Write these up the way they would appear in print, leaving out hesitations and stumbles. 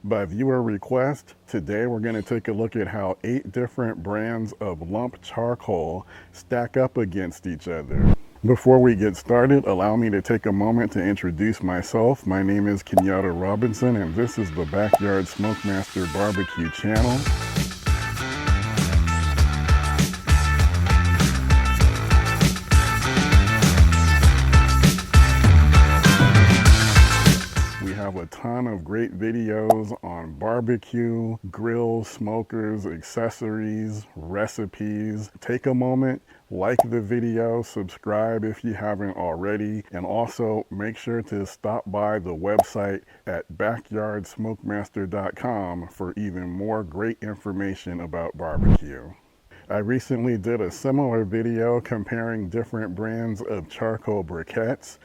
By viewer request, today we're going to take a look at how 8 different brands of lump charcoal stack up against each other. Before we get started, allow me to take a moment to introduce myself. My name is Kamado Robinson, and this is the Backyard SmokeMaster Barbecue channel. Have a ton of great videos on barbecue, grills, smokers, accessories, recipes. Take a moment, like the video, subscribe if you haven't already, and also make sure to stop by the website at BackyardSmokeMaster.com for even more great information about barbecue. I recently did a similar video comparing different brands of charcoal briquettes.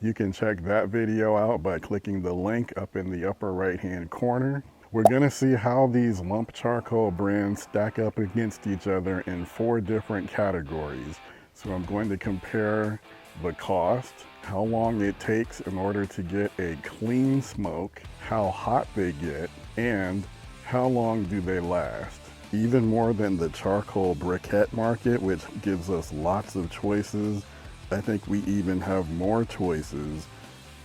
You can check that video out by clicking the link up in the upper right hand corner. We're going to see how these lump charcoal brands stack up against each other in 4 different categories. So I'm going to compare the cost, how long it takes in order to get a clean smoke, how hot they get, and how long do they last. Even more than the charcoal briquette market, which gives us lots of choices, I think we even have more choices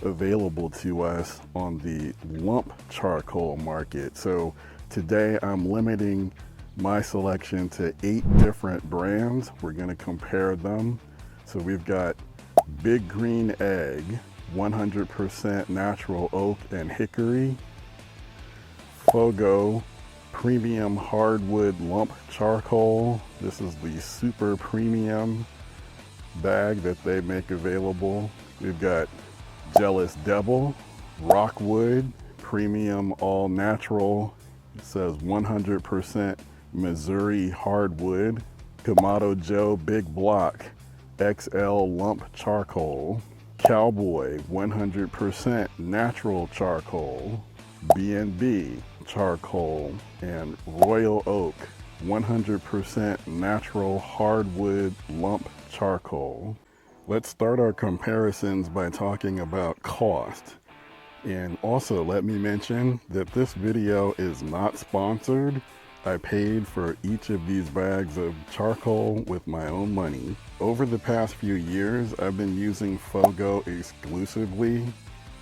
available to us on the lump charcoal market. So today I'm limiting my selection to 8 different brands. We're going to compare them. So we've got Big Green Egg, 100% natural oak and hickory. Fogo, premium hardwood lump charcoal. This is the super premium bag that they make available. We've got Jealous Devil, Rockwood, premium all natural. It says 100% Missouri hardwood. Kamado Joe Big Block, XL lump charcoal. Cowboy, 100% natural charcoal. B&B charcoal, and Royal Oak, 100% natural hardwood lump charcoal. Let's start our comparisons by talking about cost. And also let me mention that this video is not sponsored. I paid for each of these bags of charcoal with my own money. Over the past few years, I've been using Fogo exclusively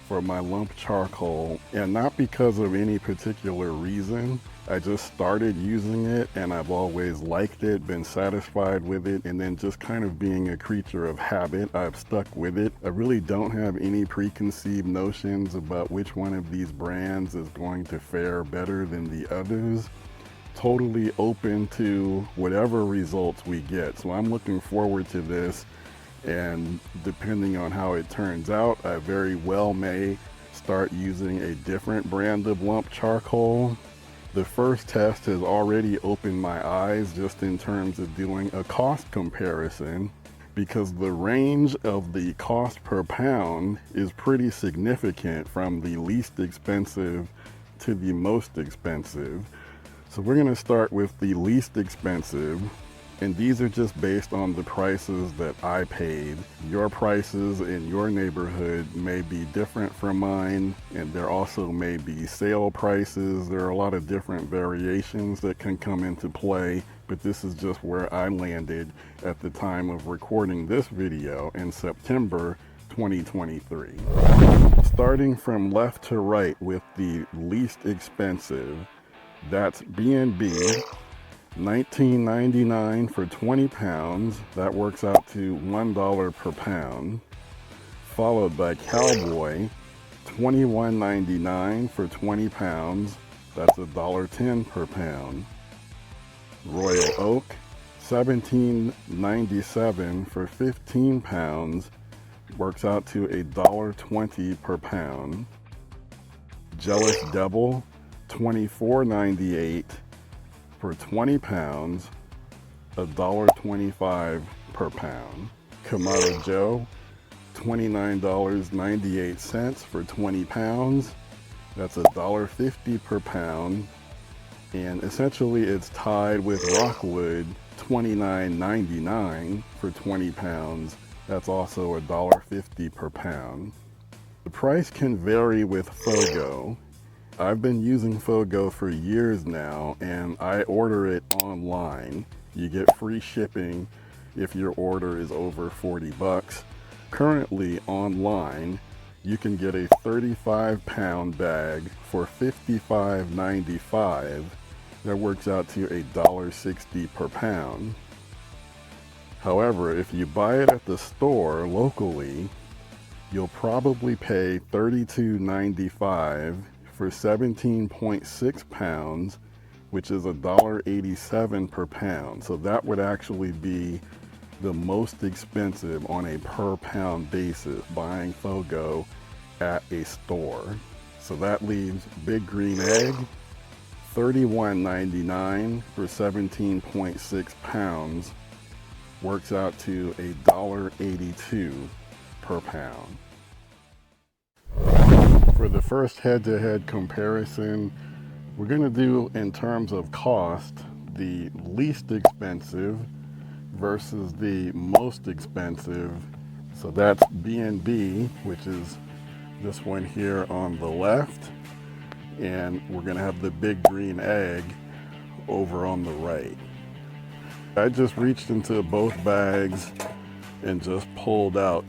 for my lump charcoal, and not because of any particular reason. I just started using it and I've always liked it, been satisfied with it, and then just kind of being a creature of habit, I've stuck with it. I really don't have any preconceived notions about which one of these brands is going to fare better than the others. Totally open to whatever results we get. So I'm looking forward to this. And depending on how it turns out, I very well may start using a different brand of lump charcoal. The first test has already opened my eyes just in terms of doing a cost comparison, because the range of the cost per pound is pretty significant from the least expensive to the most expensive. So we're going to start with the least expensive. And these are just based on the prices that I paid. Your prices in your neighborhood may be different from mine, and there also may be sale prices. There are a lot of different variations that can come into play, but this is just where I landed at the time of recording this video in September 2023. Starting from left to right with the least expensive, that's B&B. $19.99 for 20 pounds, that works out to $1 per pound. Followed by Cowboy, $21.99 for 20 pounds, that's $1.10 per pound. Royal Oak, $17.97 for 15 pounds, works out to $1.20 per pound. Jealous Devil, $24.98 for 20 pounds, $1.25 per pound. Kamado Joe, $29.98 for 20 pounds. That's $1.50 per pound. And essentially it's tied with Rockwood, $29.99 for 20 pounds. That's also $1.50 per pound. The price can vary with Fogo. I've been using Fogo for years now, and I order it online. You get free shipping if your order is over 40 bucks. Currently online, you can get a 35-pound bag for $55.95. That works out to $1.60 per pound. However, if you buy it at the store locally, you'll probably pay $32.95 for 17.6 pounds, which is $1.87 per pound. So that would actually be the most expensive on a per pound basis buying Fogo at a store. So that leaves Big Green Egg, $31.99 for 17.6 pounds, works out to $1.82 per pound. For the first head-to-head comparison, we're going to do in terms of cost the least expensive versus the most expensive. So that's B&B, which is this one here on the left, and we're going to have the Big Green Egg over on the right. I just reached into both bags and just pulled out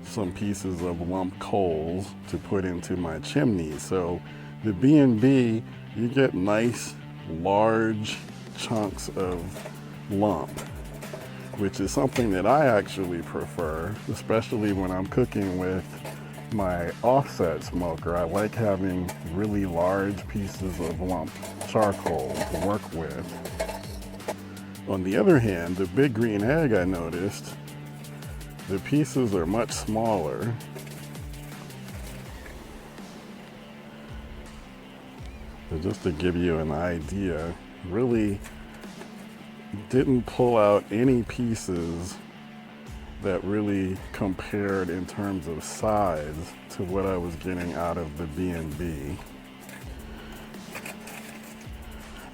some pieces of lump coals to put into my chimney. So the B&B, you get nice large chunks of lump, which is something that I actually prefer, especially when I'm cooking with my offset smoker. I like having really large pieces of lump charcoal to work with. On the other hand, the Big Green Egg, I noticed the pieces are much smaller. So just to give you an idea, really didn't pull out any pieces that really compared in terms of size to what I was getting out of the B&B.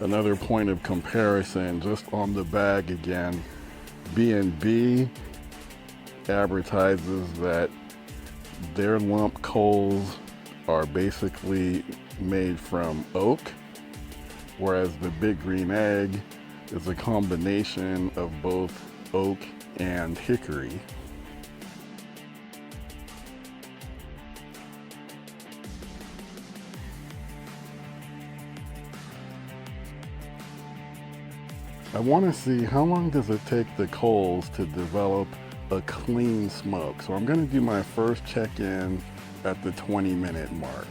Another point of comparison, just on the bag again, B&B advertises that their lump coals are basically made from oak, whereas the Big Green Egg is a combination of both oak and hickory. I want to see how long does it take the coals to develop a clean smoke. So I'm going to do my first check-in at the 20-minute mark.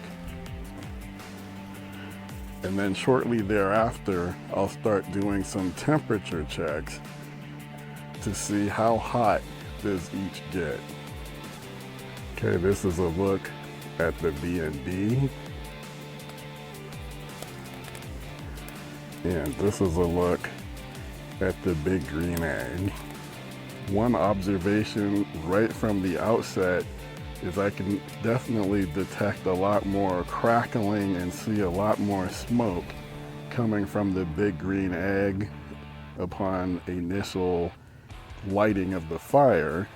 And then shortly thereafter, I'll start doing some temperature checks to see how hot does each get. Okay, this is a look at the B&B. And this is a look at the Big Green Egg. One observation right from the outset is I can definitely detect a lot more crackling and see a lot more smoke coming from the Big Green Egg upon initial lighting of the fire.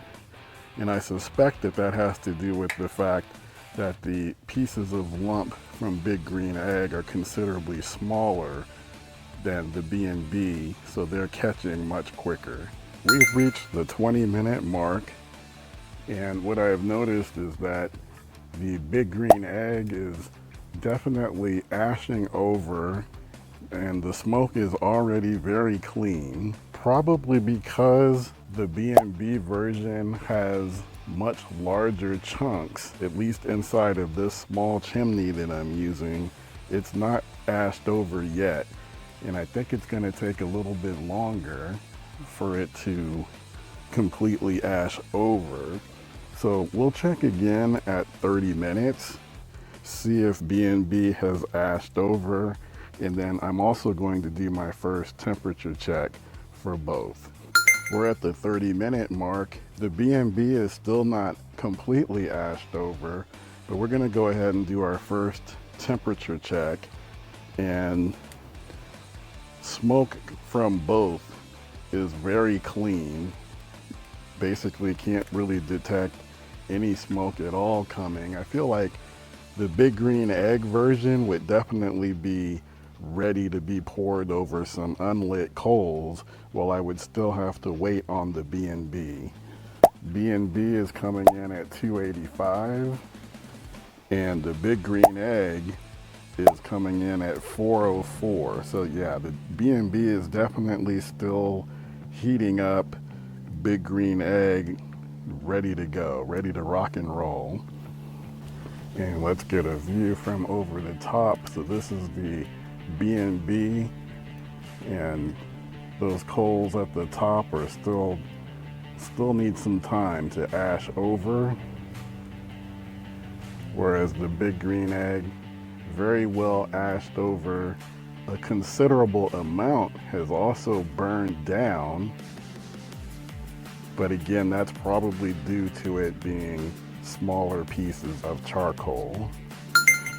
And I suspect that that has to do with the fact that the pieces of lump from Big Green Egg are considerably smaller than the B&B, so they're catching much quicker. We've reached the 20-minute mark, and what I have noticed is that the Big Green Egg is definitely ashing over, and the smoke is already very clean, probably because the B&B version has much larger chunks, at least inside of this small chimney that I'm using. It's not ashed over yet, and I think it's going to take a little bit longer for it to completely ash over. So we'll check again at 30 minutes, see if B&B has ashed over, and then I'm also going to do my first temperature check for both. We're at the 30-minute mark. The B&B is still not completely ashed over, but we're going to go ahead and do our first temperature check, and smoke from both is very clean. Basically can't really detect any smoke at all coming. I feel like The big green egg version would definitely be ready to be poured over some unlit coals, while I would still have to wait on the B&B. B&B is coming in at $2.85, and the big green egg is coming in at $4.04. So yeah, the B&B is definitely still heating up. Big green egg ready to go, ready to rock and roll. And let's get a view from over the top. So this is the B&B, and those coals at the top are still need some time to ash over, whereas the big green egg very well ashed over. A considerable amount has also burned down, but again, that's probably due to it being smaller pieces of charcoal.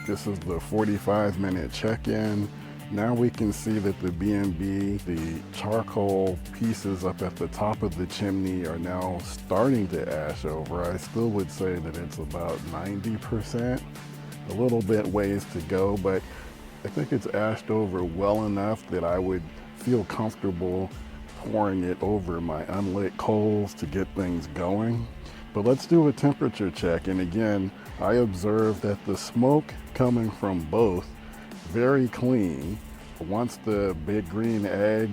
This is the 45-minute check-in. Now we can see that the B&B, the charcoal pieces up at the top of the chimney are now starting to ash over. I still would say that it's about 90%, a little bit ways to go, but I think it's ashed over well enough that I would feel comfortable pouring it over my unlit coals to get things going. But let's do a temperature check. And again, I observed that the smoke coming from both, very clean. Once the big green egg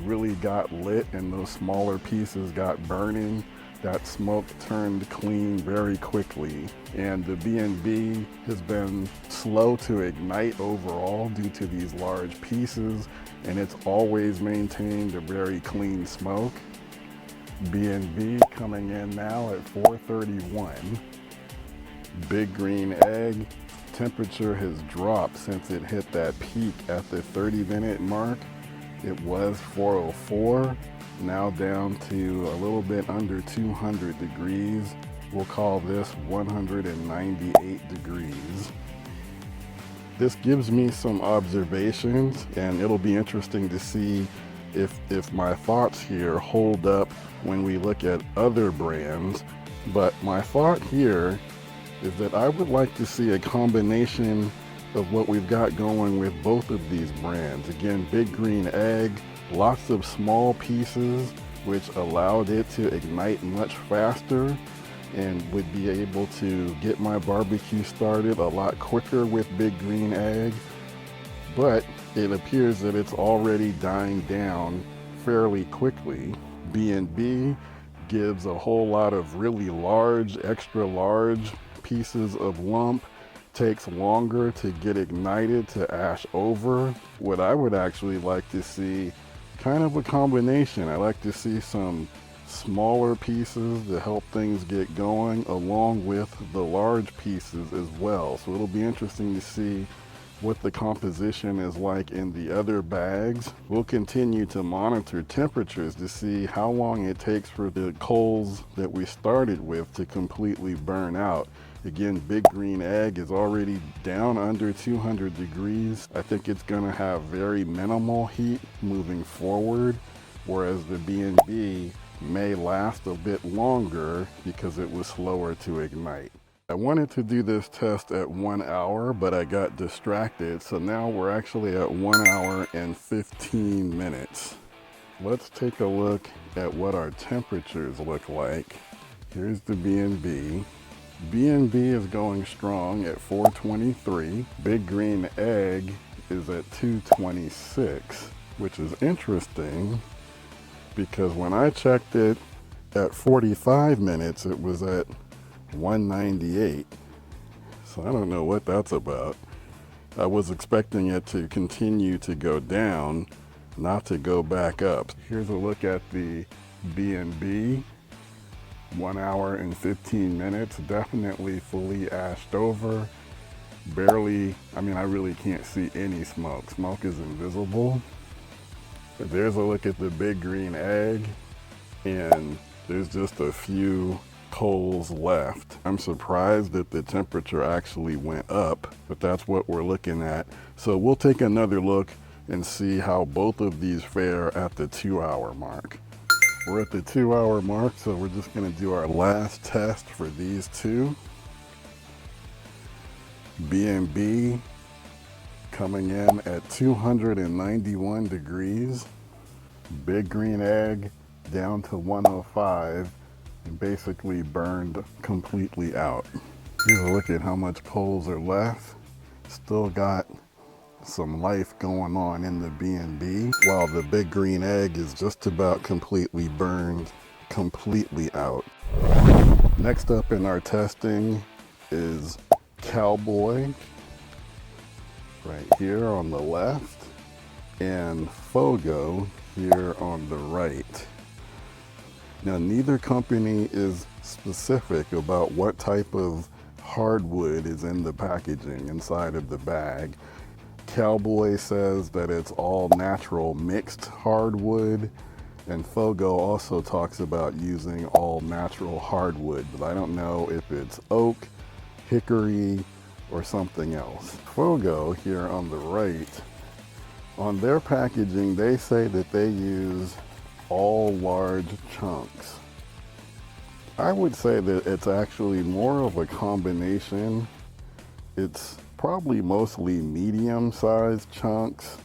really got lit and those smaller pieces got burning, that smoke turned clean very quickly. And the B&B has been slow to ignite overall due to these large pieces, and it's always maintained a very clean smoke. B&B coming in now at 431. Big green egg, temperature has dropped since it hit that peak at the 30-minute mark. It was 404, now down to a little bit under 200 degrees. We'll call this 198 degrees. This gives me some observations, and it'll be interesting to see if my thoughts here hold up when we look at other brands. But my thought here is that I would like to see a combination of what we've got going with both of these brands. Again, big green egg, lots of small pieces, which allowed it to ignite much faster and would be able to get my barbecue started a lot quicker with big green egg. But it appears that it's already dying down fairly quickly. B&B gives a whole lot of really large, extra large pieces of lump, takes longer to get ignited, to ash over. What I would actually like to see, kind of a combination. I like to see some smaller pieces to help things get going, along with the large pieces as well. So it'll be interesting to see what the composition is like in the other bags. We'll continue to monitor temperatures to see how long it takes for the coals that we started with to completely burn out. Again, big green egg is already down under 200 degrees. I think it's gonna have very minimal heat moving forward, whereas the B&B may last a bit longer because it was slower to ignite. I wanted to do this test at 1 hour, but I got distracted, so now we're actually at 1 hour and 15 minutes. Let's take a look at what our temperatures look like. Here's the B&B. B&B is going strong at 423. Big green egg is at 226, which is interesting because when I checked it at 45 minutes, it was at 198. So I don't know what that's about. I was expecting it to continue to go down, not to go back up. Here's a look at the B&B. 1 hour and 15 minutes, definitely fully ashed over. Barely, I mean, I really can't see any smoke. Smoke is invisible. But there's a look at the big green egg, and there's just a few coals left. I'm surprised that the temperature actually went up, but that's what we're looking at. So we'll take another look and see how both of these fare at the 2 hour mark. We're at the 2 hour mark, so we're just gonna do our last test for these two. B&B coming in at 291 degrees. Big green egg down to 105 and basically burned completely out. Here's a look at how much coals are left. Still got some life going on in the B&B, while the big green egg is just about completely burned completely out. Next up in our testing is Cowboy, right here on the left, and Fogo here on the right. Now, neither company is specific about what type of hardwood is in the packaging inside of the bag. Cowboy says that it's all natural mixed hardwood, and Fogo also talks about using all natural hardwood, but I don't know if it's oak, hickory, or something else. Fogo here on the right, on their packaging, they say that they use all large chunks. I would say that it's actually more of a combination. It's probably mostly medium-sized chunks.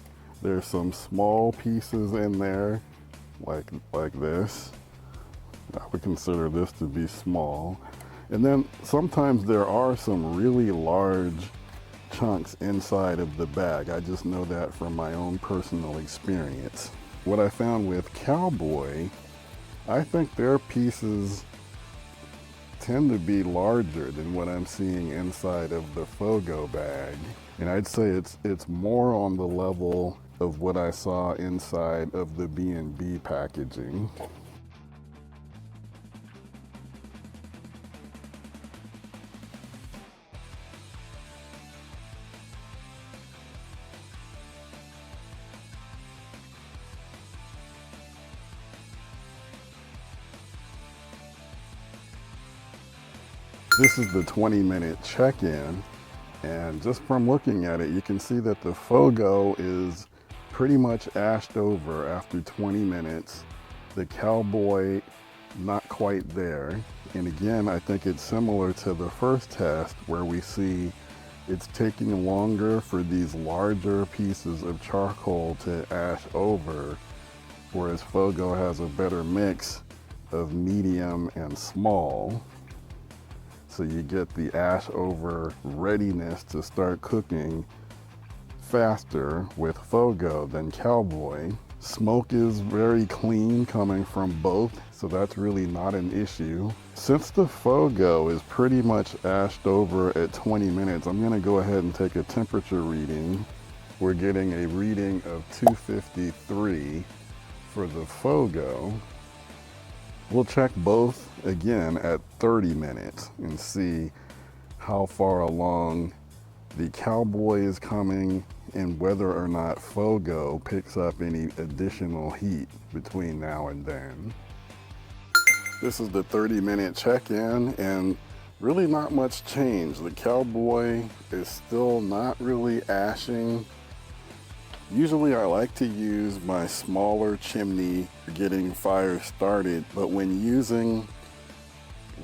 There's some small pieces in there, like this. I would consider this to be small. And then sometimes there are some really large chunks inside of the bag. I just know that from my own personal experience. What I found with Cowboy, I think their pieces tend to be larger than what I'm seeing inside of the Fogo bag. And I'd say it's more on the level of what I saw inside of the B&B packaging. This is the 20-minute check-in, and just from looking at it, you can see that the Fogo is pretty much ashed over after 20 minutes. The Cowboy, not quite there. And again, I think it's similar to the first test where we see it's taking longer for these larger pieces of charcoal to ash over, whereas Fogo has a better mix of medium and small. So you get the ash over readiness to start cooking faster with Fogo than Cowboy. Smoke is very clean coming from both, so that's really not an issue. Since the Fogo is pretty much ashed over at 20 minutes, I'm gonna go ahead and take a temperature reading. We're getting a reading of 253 for the Fogo. We'll check both again at 30 minutes and see how far along the Cowboy is coming and whether or not Fogo picks up any additional heat between now and then. This is the 30-minute check-in, and really not much change. The Cowboy is still not really ashing. Usually I like to use my smaller chimney for getting fire started, but when using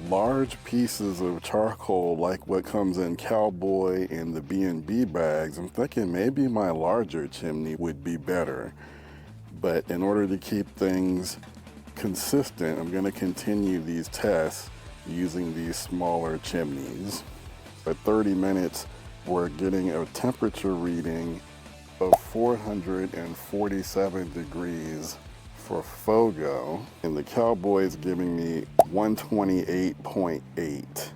large pieces of charcoal like what comes in Cowboy and the B&B bags, I'm thinking maybe my larger chimney would be better. But in order to keep things consistent, I'm going to continue these tests using these smaller chimneys. At 30 minutes, we're getting a temperature reading of 447 degrees for Fogo, and the Cowboy is giving me 128.8.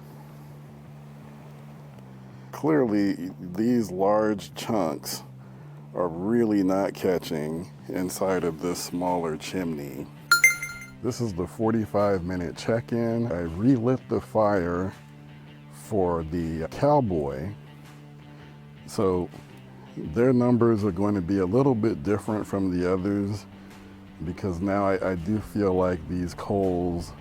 Clearly, these large chunks are really not catching inside of this smaller chimney. This is the 45-minute check-in. I relit the fire for the Cowboy, so their numbers are going to be a little bit different from the others because now I do feel like these coals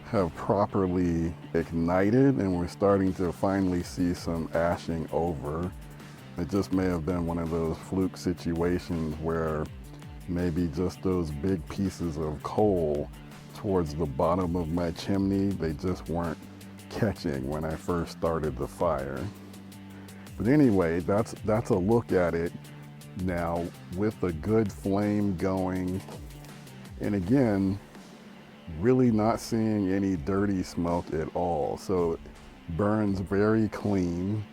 have properly ignited and we're starting to finally see some ashing over. It just may have been one of those fluke situations where maybe just those big pieces of coal towards the bottom of my chimney, they just weren't catching when I first started the fire. But anyway, that's a look at it now with a good flame going. And again, really not seeing any dirty smoke at all. So it burns very clean,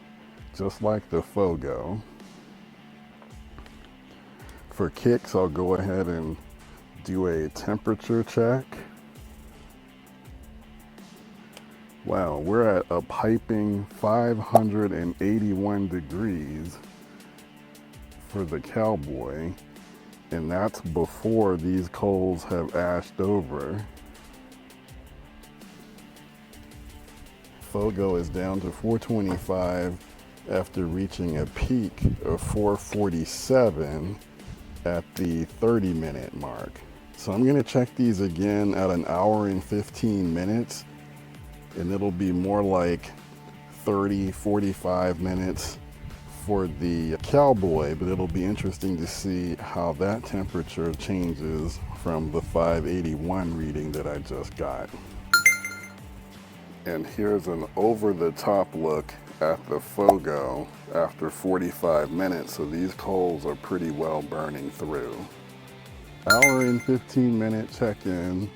just like the Fogo. For kicks, I'll go ahead and do a temperature check. Wow, we're at a piping 581 degrees for the Cowboy, and that's before these coals have ashed over. Fogo is down to 425 after reaching a peak of 447 at the 30-minute mark. So I'm gonna check these again at an hour and 15 minutes, and it'll be more like 30, 45 minutes for the Cowboy, but it'll be interesting to see how that temperature changes from the 581 reading that I just got. And here's an over-the-top look at the Fogo after 45 minutes, so these coals are pretty well burning through. Hour and 15-minute check-in.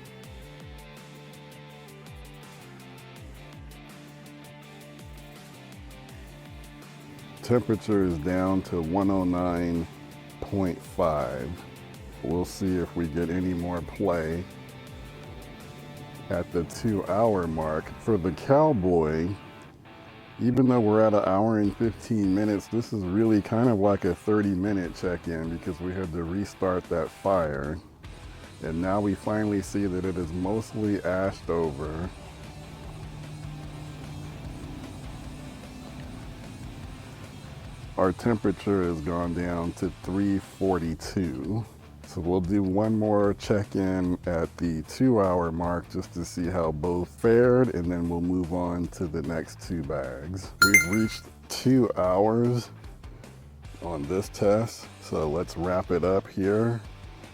Temperature is down to 109.5. We'll see if we get any more play at the 2-hour mark. For the Cowboy, even though we're at an hour and 15 minutes, this is really kind of like a 30-minute check-in because we had to restart that fire. And now we finally see that it is mostly ashed over. Our temperature has gone down to 342. So we'll do one more check-in at the 2-hour mark just to see how both fared, and then we'll move on to the next 2 bags. We've reached 2 hours on this test, so let's wrap it up here.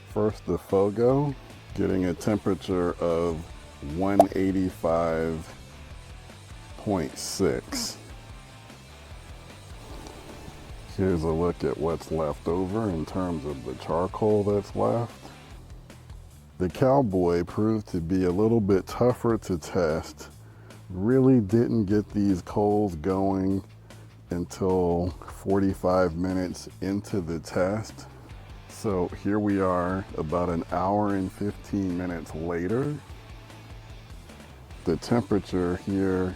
First, the Fogo, getting a temperature of 185.6. Here's a look at what's left over in terms of the charcoal that's left. The Cowboy proved to be a little bit tougher to test. Really didn't get these coals going until 45 minutes into the test. So here we are about an hour and 15 minutes later. The temperature here,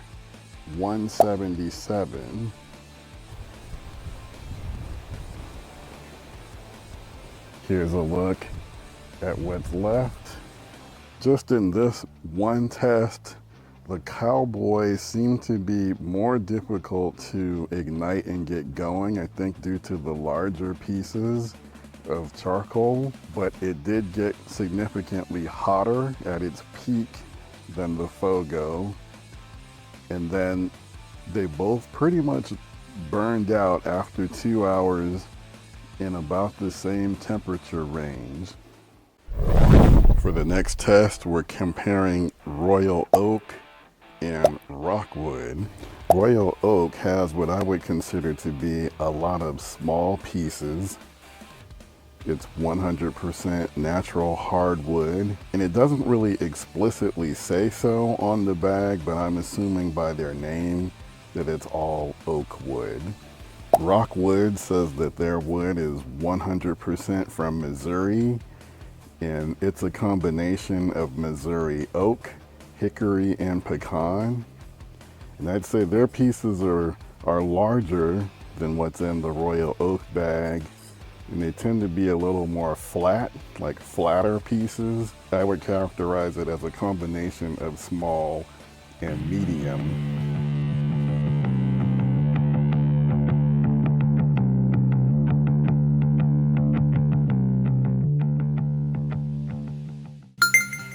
177. Here's a look at what's left. Just in this one test, the Cowboy seemed to be more difficult to ignite and get going, I think due to the larger pieces of charcoal, but it did get significantly hotter at its peak than the Fogo. And then they both pretty much burned out after 2 hours in about the same temperature range. For the next test, we're comparing Royal Oak and Rockwood. Royal Oak has what I would consider to be a lot of small pieces. It's 100% natural hardwood, and it doesn't really explicitly say so on the bag, but I'm assuming by their name that it's all oak wood. Rockwood says that their wood is 100% from Missouri, and it's a combination of Missouri oak, hickory, and pecan. And I'd say their pieces are larger than what's in the Royal Oak bag, and they tend to be a little more flat, like flatter pieces. I would characterize it as a combination of small and medium.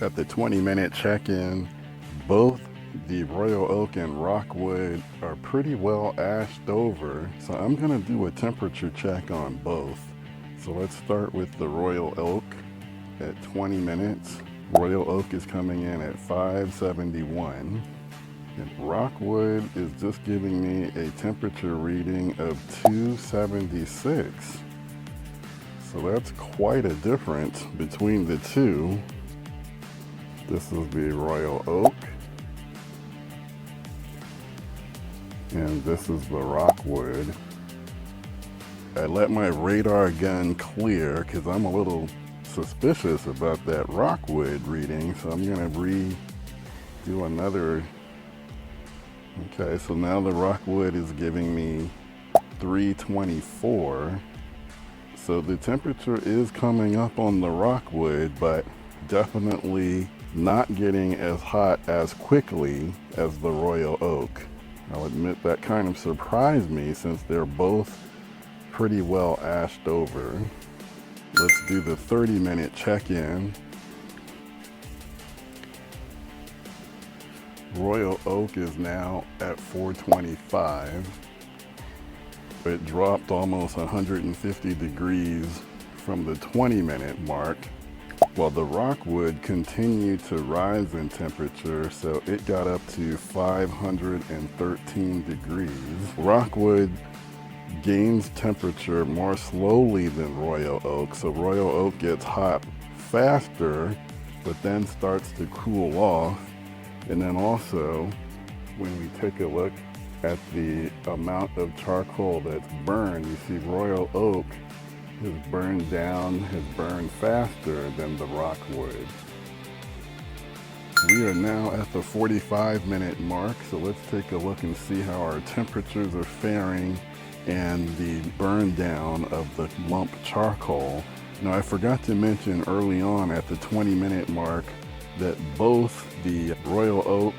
At the 20-minute check-in, both the Royal Oak and Rockwood are pretty well ashed over, so I'm gonna do a temperature check on both. So let's start with the Royal Oak at 20 minutes. Royal Oak is coming in at 571. And Rockwood is just giving me a temperature reading of 276. So that's quite a difference between the two. This is the Royal Oak. And this is the Rockwood. I let my radar gun clear because I'm a little suspicious about that Rockwood reading. So I'm gonna redo another. Okay, so now the Rockwood is giving me 324. So the temperature is coming up on the Rockwood, but definitely not getting as hot as quickly as the Royal Oak. I'll admit that kind of surprised me since they're both pretty well ashed over. Let's do the 30-minute check-in. Royal Oak is now at 425. It dropped almost 150 degrees from the 20-minute mark, while the Rockwood continued to rise in temperature, so it got up to 513 degrees. Rockwood gains temperature more slowly than Royal Oak, so Royal Oak gets hot faster, but then starts to cool off. And then also, when we take a look at the amount of charcoal that's burned, you see Royal Oak has burned down, has burned faster than the Rockwood. We are now at the 45-minute mark, so let's take a look and see how our temperatures are faring and the burn down of the lump charcoal. Now, I forgot to mention early on at the 20-minute mark that both the Royal Oak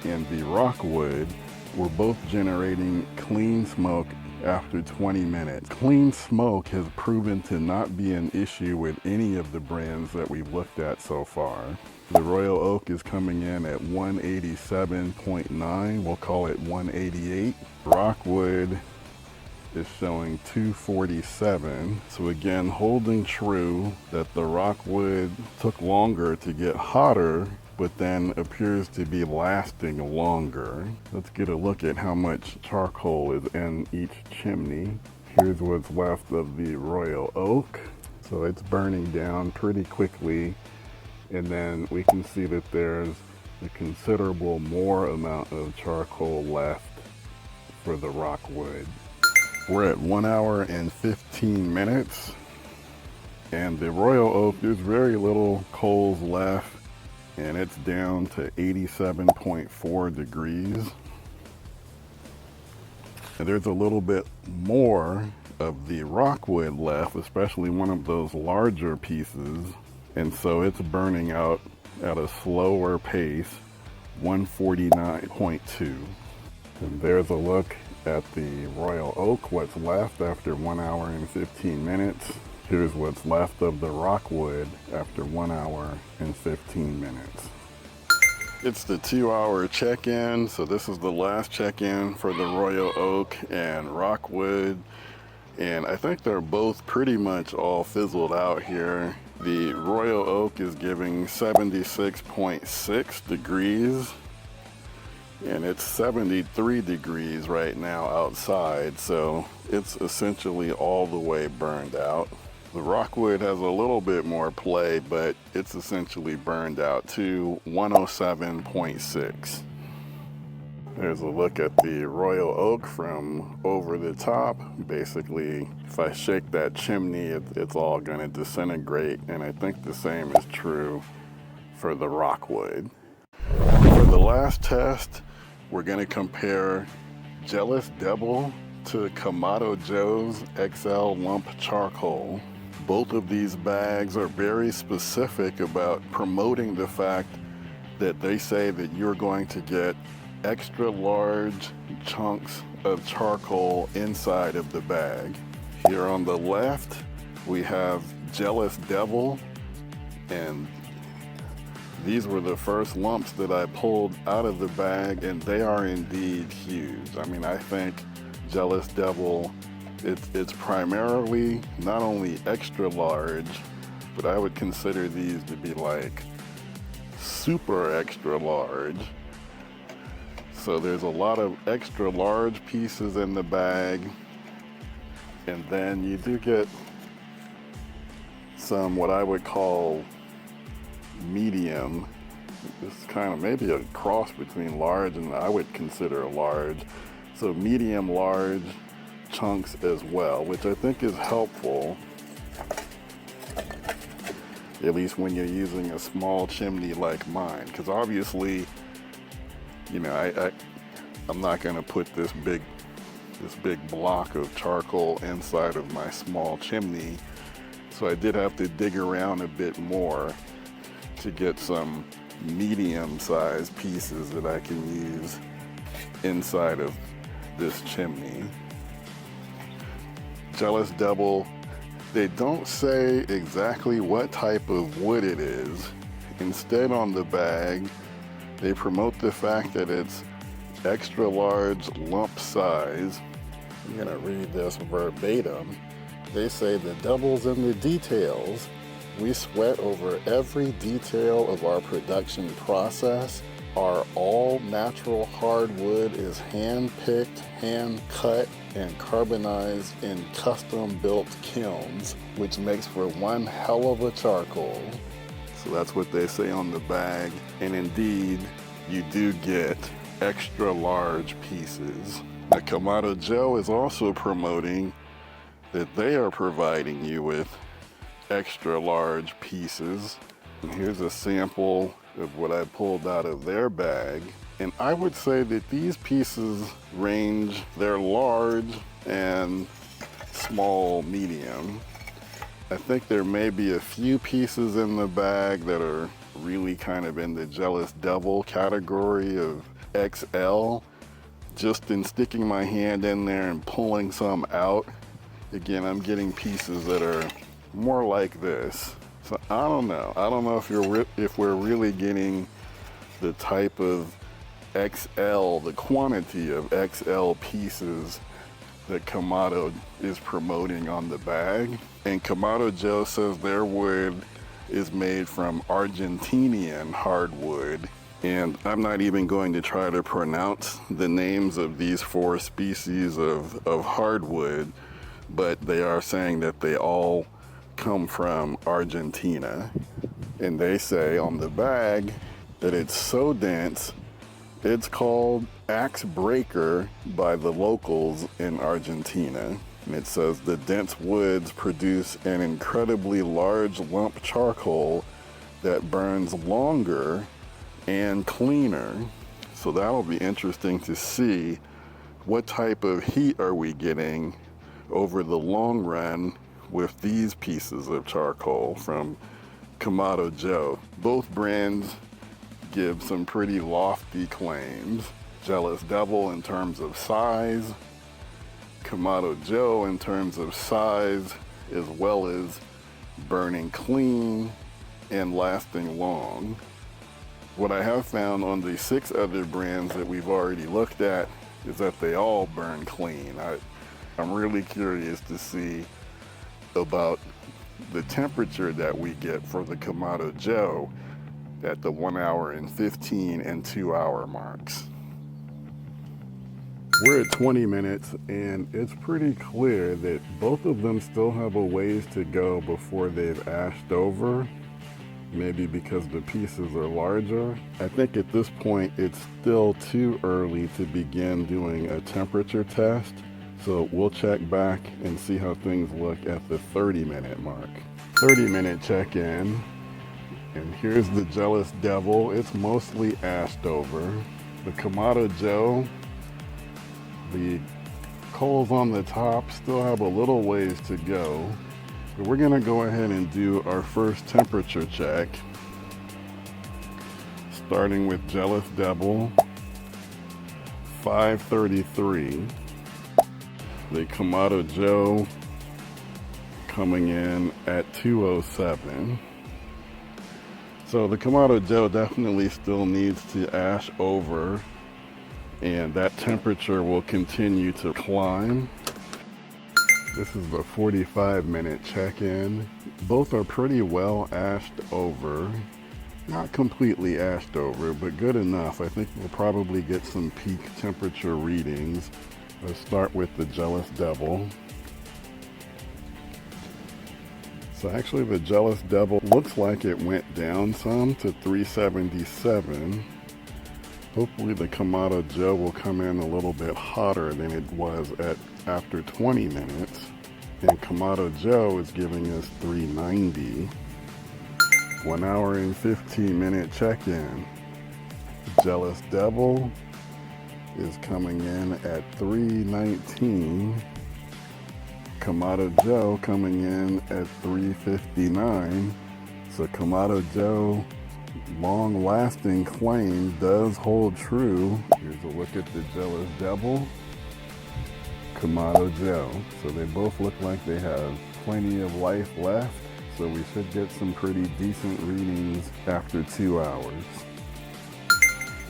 and the Rockwood were both generating clean smoke after 20 minutes. Clean smoke has proven to not be an issue with any of the brands that we've looked at so far. The Royal Oak is coming in at 187.9, we'll call it 188. Rockwood is showing 247. So again, holding true that the Rockwood took longer to get hotter, but then appears to be lasting longer. Let's get a look at how much charcoal is in each chimney. Here's what's left of the Royal Oak. So it's burning down pretty quickly. And then we can see that there's a considerable more amount of charcoal left for the Rockwood. We're at 1 hour and 15 minutes. And the Royal Oak, there's very little coals left, and it's down to 87.4 degrees. And there's a little bit more of the Rockwood left, especially one of those larger pieces. And so it's burning out at a slower pace, 149.2. And there's a look at the Royal Oak, what's left after 1 hour and 15 minutes. Here's what's left of the Rockwood after 1 hour and 15 minutes. It's the 2-hour check-in, so this is the last check-in for the Royal Oak and Rockwood. And I think they're both pretty much all fizzled out here. The Royal Oak is giving 76.6 degrees, and it's 73 degrees right now outside, so it's essentially all the way burned out. The Rockwood has a little bit more play, but it's essentially burned out to 107.6. There's a look at the Royal Oak from over the top. Basically, if I shake that chimney, it's all gonna disintegrate, and I think the same is true for the Rockwood. For the last test, we're gonna compare Jealous Devil to Kamado Joe's XL Lump Charcoal. Both of these bags are very specific about promoting the fact that they say that you're going to get extra large chunks of charcoal inside of the bag. Here on the left, we have Jealous Devil, and these were the first lumps that I pulled out of the bag, and they are indeed huge. I mean, I think Jealous Devil, it's primarily not only extra large, but I would consider these to be like super extra large. So there's a lot of extra large pieces in the bag, and then you do get some what I would call medium. It's kind of maybe a cross between large and I would consider a large. So medium large chunks as well, which I think is helpful, at least when you're using a small chimney like mine, because obviously, you know, I'm not going to put this big block of charcoal inside of my small chimney, so I did have to dig around a bit more to get some medium-sized pieces that I can use inside of this chimney. Jealous Devil, they don't say exactly what type of wood it is. Instead, on the bag, they promote the fact that it's extra large lump size. I'm gonna read this verbatim. They say the devil's in the details. We sweat over every detail of our production process. Our all-natural hardwood is hand-picked, hand-cut, and carbonized in custom-built kilns, which makes for one hell of a charcoal. So that's what they say on the bag. And indeed, you do get extra large pieces. The Kamado Joe is also promoting that they are providing you with extra large pieces. And here's a sample of what I pulled out of their bag. And I would say that these pieces range, they're large and small, medium. I think there may be a few pieces in the bag that are really kind of in the Jealous Devil category of XL. Just in sticking my hand in there and pulling some out, again, I'm getting pieces that are more like this. So I don't know. I don't know if we're really getting the type of XL, the quantity of XL pieces that Kamado is promoting on the bag. And Kamado Joe says their wood is made from Argentinian hardwood. And I'm not even going to try to pronounce the names of these 4 species of hardwood, but they are saying that they all come from Argentina. And they say on the bag that it's so dense, it's called axe breaker by the locals in Argentina. And it says the dense woods produce an incredibly large lump charcoal that burns longer and cleaner. So that'll be interesting to see what type of heat are we getting over the long run with these pieces of charcoal from Kamado Joe. Both brands give some pretty lofty claims. Jealous Devil in terms of size, Kamado Joe in terms of size, as well as burning clean and lasting long. What I have found on the 6 other brands that we've already looked at is that they all burn clean. I'm really curious to see about the temperature that we get for the Kamado Joe at the 1 hour and 15 and 2 hour marks. We're at 20 minutes and it's pretty clear that both of them still have a ways to go before they've ashed over. Maybe because the pieces are larger. I think at this point it's still too early to begin doing a temperature test. So we'll check back and see how things look at the 30-minute mark. 30-minute check-in. And here's the Jealous Devil. It's mostly ashed over. The Kamado Joe, the coals on the top still have a little ways to go. But we're gonna go ahead and do our first temperature check. Starting with Jealous Devil, 533. The Kamado Joe coming in at 207. So the Kamado Joe definitely still needs to ash over, and that temperature will continue to climb. This is the 45-minute check-in. Both are pretty well ashed over. Not completely ashed over, but good enough. I think we'll probably get some peak temperature readings. Let's start with the Jealous Devil. So actually the Jealous Devil looks like it went down some to 377. Hopefully the Kamado Joe will come in a little bit hotter than it was at after 20 minutes. And Kamado Joe is giving us 390. 1 hour and 15-minute check-in. Jealous Devil is coming in at 319. Kamado Joe coming in at 359. So Kamado Joe long-lasting claim does hold true. Here's a look at the Jealous Devil, Kamado Joe. So they both look like they have plenty of life left. So we should get some pretty decent readings after 2 hours.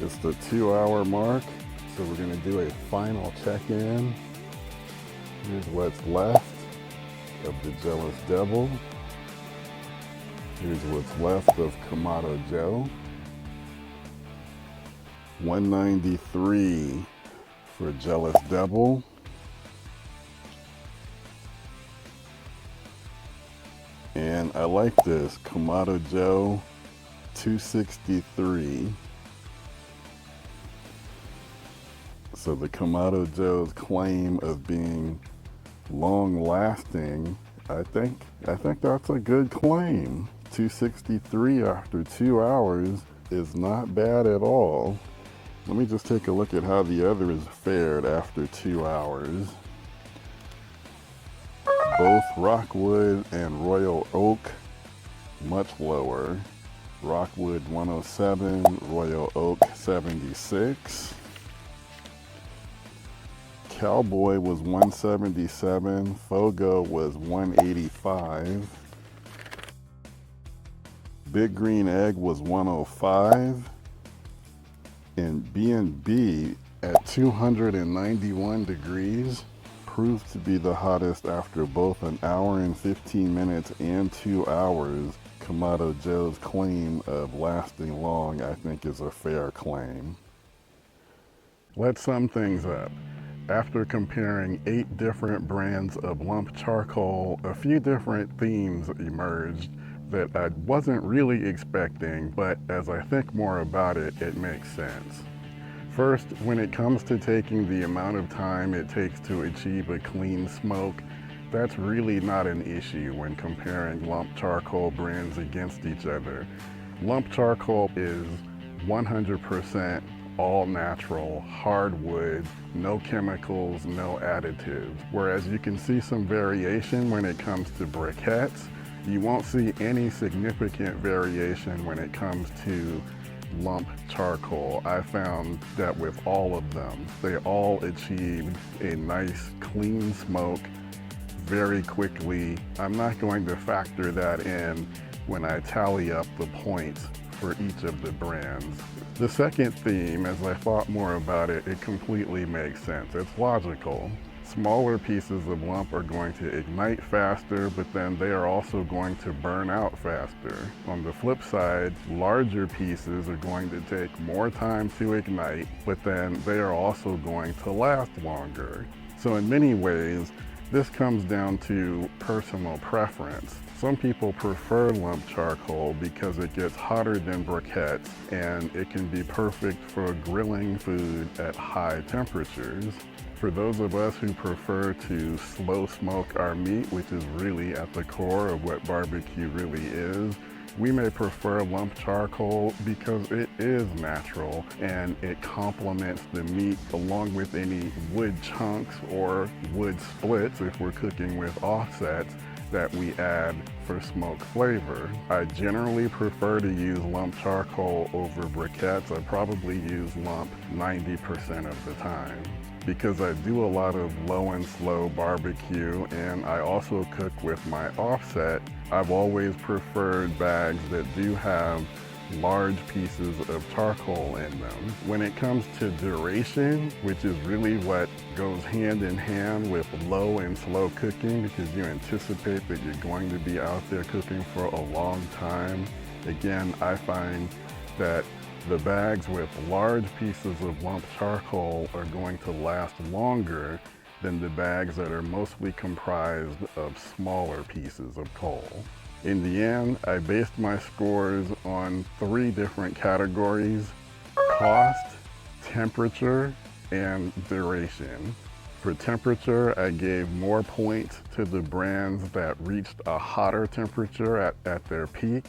It's the 2 hour mark, so we're gonna do a final check-in. Here's what's left of the Jealous Devil. Here's what's left of Kamado Joe. 193 for Jealous Devil. And I like this, Kamado Joe 263. So the Kamado Joe's claim of being long lasting, I think that's a good claim. 263 after 2 hours is not bad at all. Let me just take a look at how the others fared after 2 hours. Both Rockwood and Royal Oak, much lower. Rockwood 107, Royal Oak 76. Cowboy was 177, Fogo was 185. Big Green Egg was 105. And B&B at 291 degrees proved to be the hottest after both an hour and 15 minutes and 2 hours. Kamado Joe's claim of lasting long, I think, is a fair claim. Let's sum things up. After comparing 8 different brands of lump charcoal, a few different themes emerged that I wasn't really expecting, but as I think more about it, it makes sense. First, when it comes to taking the amount of time it takes to achieve a clean smoke, that's really not an issue when comparing lump charcoal brands against each other. Lump charcoal is 100% all natural, hardwood, no chemicals, no additives. Whereas you can see some variation when it comes to briquettes, you won't see any significant variation when it comes to lump charcoal. I found that with all of them, they all achieved a nice clean smoke very quickly. I'm not going to factor that in when I tally up the points for each of the brands. The second theme, as I thought more about it, it completely makes sense. It's logical. Smaller pieces of lump are going to ignite faster, but then they are also going to burn out faster. On the flip side, larger pieces are going to take more time to ignite, but then they are also going to last longer. So in many ways, this comes down to personal preference. Some people prefer lump charcoal because it gets hotter than briquettes and it can be perfect for grilling food at high temperatures. For those of us who prefer to slow smoke our meat, which is really at the core of what barbecue really is, we may prefer lump charcoal because it is natural and it complements the meat along with any wood chunks or wood splits if we're cooking with offsets that we add for smoke flavor. I generally prefer to use lump charcoal over briquettes. I probably use lump 90% of the time, because I do a lot of low and slow barbecue and I also cook with my offset. I've always preferred bags that do have large pieces of charcoal in them. When it comes to duration, which is really what goes hand in hand with low and slow cooking, because you anticipate that you're going to be out there cooking for a long time, Again, I find that the bags with large pieces of lump charcoal are going to last longer than the bags that are mostly comprised of smaller pieces of coal. In the end, I based my scores on 3 different categories: cost, temperature, and duration. For temperature, I gave more points to the brands that reached a hotter temperature at their peak.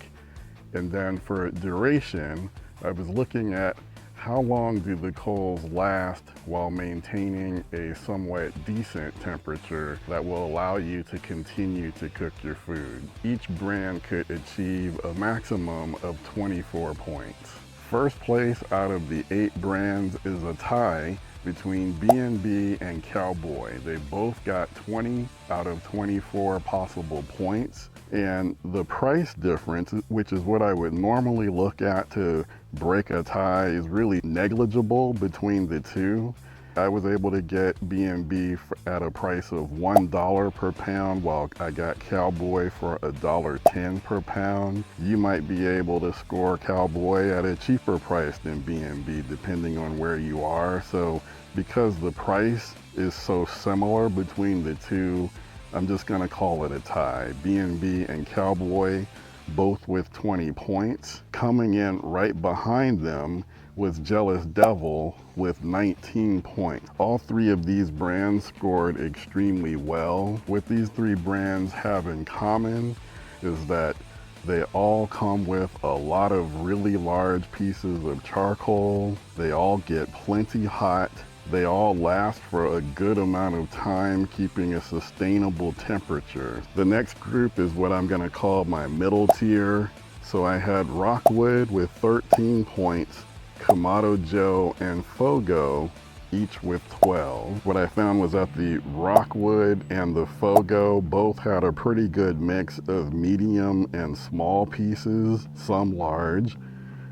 And then for duration, I was looking at how long do the coals last while maintaining a somewhat decent temperature that will allow you to continue to cook your food. Each brand could achieve a maximum of 24 points. First place out of the 8 brands is a tie between B&B and Cowboy. They both got 20 out of 24 possible points. And the price difference, which is what I would normally look at to break a tie, is really negligible between the two. I was able to get B&B at a price of $1 per pound, while I got Cowboy for $1.10 per pound. You might be able to score Cowboy at a cheaper price than B&B, depending on where you are. So because the price is so similar between the two, I'm just gonna call it a tie. B&B and Cowboy, both with 20 points. Coming in right behind them was Jealous Devil with 19 points. All 3 of these brands scored extremely well. What these 3 brands have in common is that they all come with a lot of really large pieces of charcoal. They all get plenty hot. They all last for a good amount of time, keeping a sustainable temperature. The next group is what I'm gonna call my middle tier. So I had Rockwood with 13 points, Kamado Joe and Fogo each with 12. What I found was that the Rockwood and the Fogo both had a pretty good mix of medium and small pieces, some large.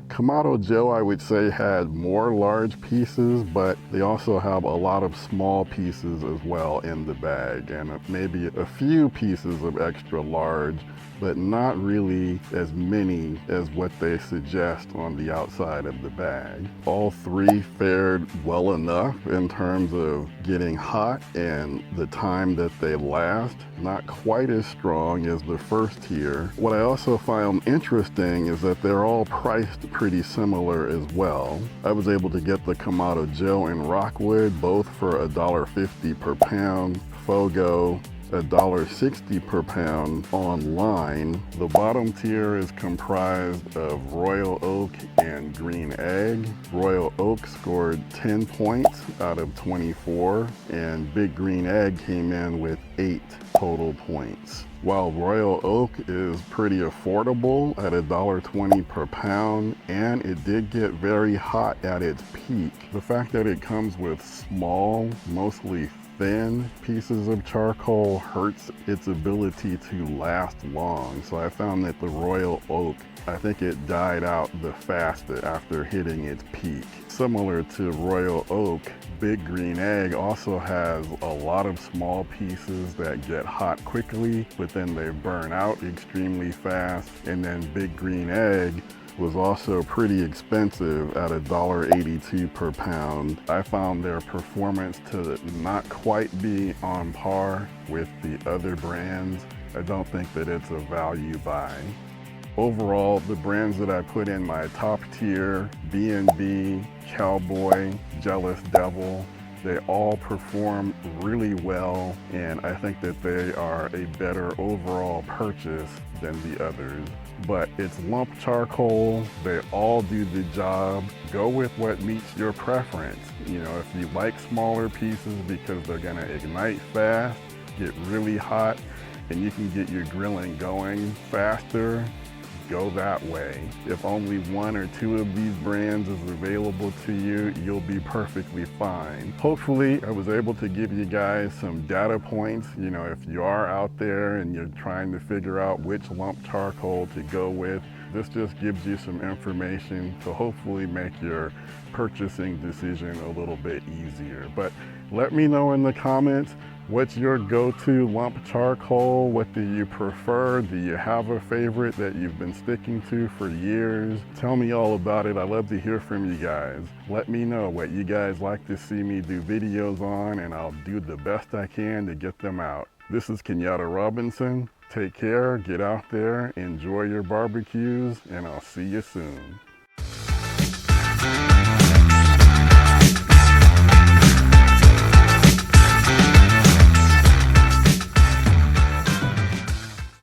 Kamado Joe, I would say, had more large pieces, but they also have a lot of small pieces as well in the bag, and maybe a few pieces of extra large, but not really as many as what they suggest on the outside of the bag. All 3 fared well enough in terms of getting hot and the time that they last. Not quite as strong as the first tier. What I also found interesting is that they're all priced pretty similar as well. I was able to get the Kamado Joe and Rockwood both for $1.50 per pound. Fogo $1.60 per pound online. The bottom tier is comprised of Royal Oak and Green Egg. Royal Oak scored 10 points out of 24, and Big Green Egg came in with 8 total points. While Royal Oak is pretty affordable at $1.20 per pound, and it did get very hot at its peak, the fact that it comes with small, mostly thin pieces of charcoal hurts its ability to last long. So I found that the Royal Oak, I think it died out the fastest after hitting its peak. Similar to Royal Oak, Big Green Egg also has a lot of small pieces that get hot quickly, but then they burn out extremely fast. And then Big Green Egg was also pretty expensive at $1.82 per pound. I found their performance to not quite be on par with the other brands. I don't think that it's a value buy. Overall, the brands that I put in my top tier, B&B, Cowboy, Jealous Devil, they all perform really well, and I think that they are a better overall purchase than the others. But it's lump charcoal, they all do the job. Go with what meets your preference. You know, if you like smaller pieces because they're gonna ignite fast, get really hot, and you can get your grilling going faster, go that way. If only 1 or 2 of these brands is available to you, you'll be perfectly fine. Hopefully, I was able to give you guys some data points. You know, if you are out there and you're trying to figure out which lump charcoal to go with, this just gives you some information to hopefully make your purchasing decision a little bit easier. But let me know in the comments What's your go-to lump charcoal? What do you prefer? Do you have a favorite that you've been sticking to for years? Tell me all about it. I love to hear from you guys. Let me know what you guys like to see me do videos on, and I'll do the best I can to get them out. This is Kenyatta Robinson. Take care, get out there, enjoy your barbecues, and I'll see you soon.